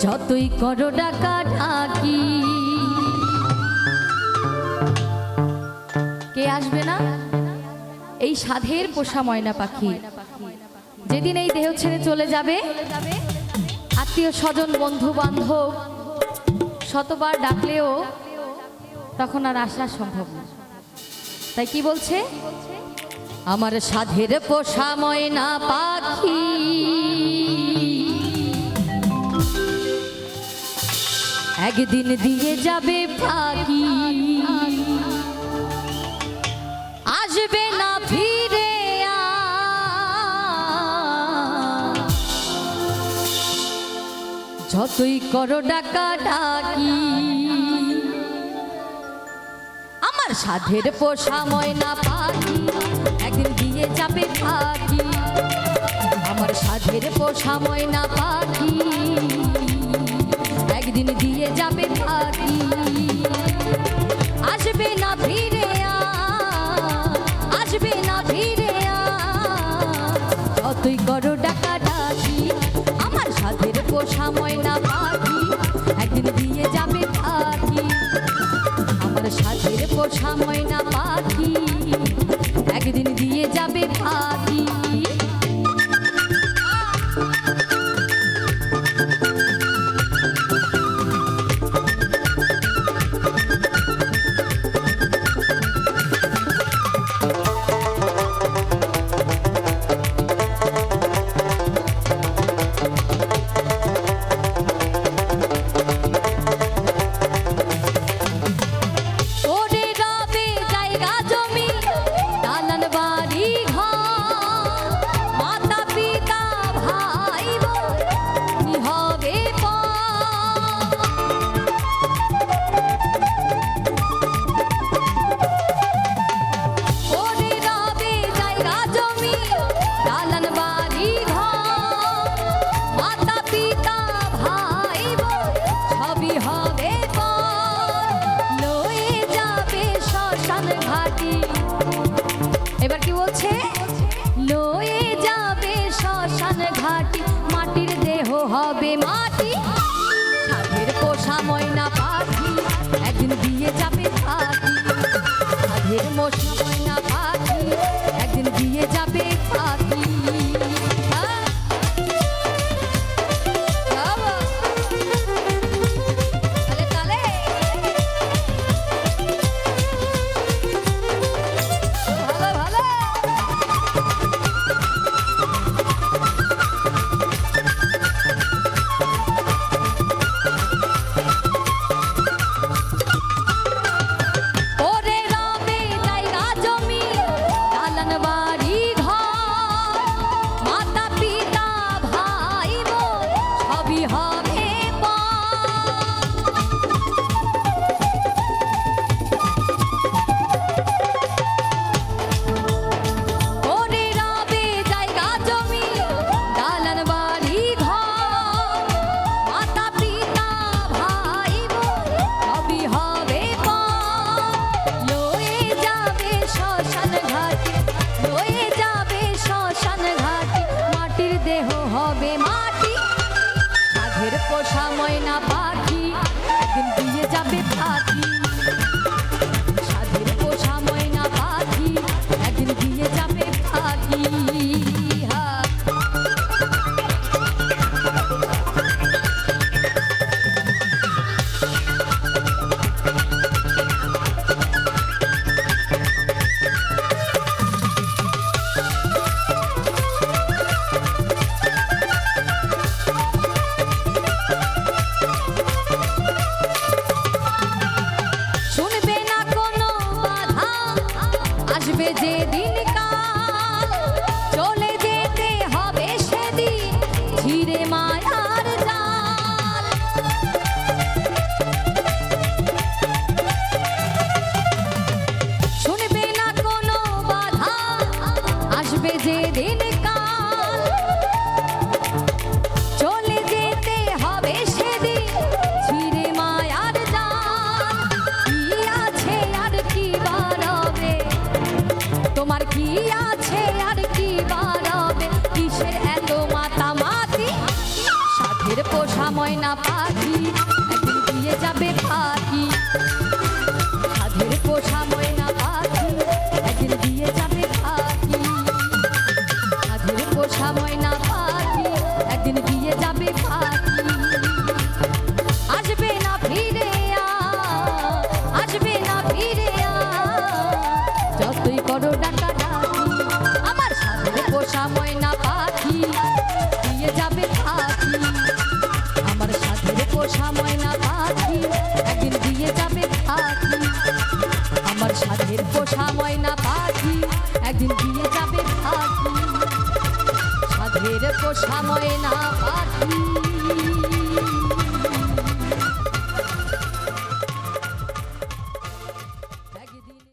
যতই করো ডাকা ডাকি। কে আসবে না? এই সাধের পোষা ময়না পাখি যেদিন এই দেহ ছেড়ে চলে যাবে, আত্মীয় স্বজন বন্ধু বান্ধব শতবার ডাকলেও তখন আর আসা সম্ভব না। তাই কি বলছে? আমার সাধের পোষা ময়না পাখি একদিন দিয়ে যাবে ফাঁকি, আসবে না ফিরে যতই করো ডাকা ডাকি। আমার সাধের পোষা ময়না পাখি একদিন দিয়ে যাবে ফাঁকি, আমার সাধের পোষা ময়না পাখি একদিন দিয়ে যাবে ফাঁকি, আসবে না ফিরে আসবে না ফিরে যতই করো ডাকা ডাকি। আমার সাধের পোষা ময়না পাখি একদিন দিয়ে যাবে ফাঁকি, আমার সাধের পোষা ময়না পাখি একদিন দিয়ে যাবে ফাঁকি। এবার কি বলছে? লয়ে যাবে শ্মশান ঘাটি, মাটির দেহ হবে মাটি, সাধের পোষা ময়না পাখি একদিন দিয়ে যাবে ফাঁকি, সাধের পোষা ময়না পাখি একদিন দিয়ে যাবে ফাঁকি। পোষা ময়না পাখি একদিন দিয়ে যাবে ফাঁকি, সাধের পোষা ময়না পাখি একদিন দিয়ে যাবে ফাঁকি। যেদিন কাল চলে যেতে হবে সেদিন ছিঁড়ে মায়ার জাল, শুনবে না কোনো বাধা আসবে যেদিন কাল চলে যেতে হবে সেদিন ছিঁড়ে মায়ার জাল। কি আছে আর কি বাড়াবে তোমার, কি আছে আর কি বাড়াবে, কিসের এত মাতামাতি, সাধের পোষা ময়না পাখি একদিন দিয়ে যাবে ফাঁকি সাধের পোষা ময়না পাখি একদিন দিয়ে যাবে ফাঁকি সাধের পোষা ময়না পাখি একদিন দিয়ে যাবে ফাঁকি আসবে না ফিরে আসবে না ফিরে যতই করো ডাকা ডাকি আমার সাধের পোষা ময়না পাখি দিয়ে যাবে ফাঁকি আমার সাধের পোষা ময়না পাখি একদিন দিয়ে যাবে ফাঁকি আমার সাধের পোষা ময়না পাখি একদিন দিয়ে যাবে ফাঁকি সাধের পোষা ময়না পাখি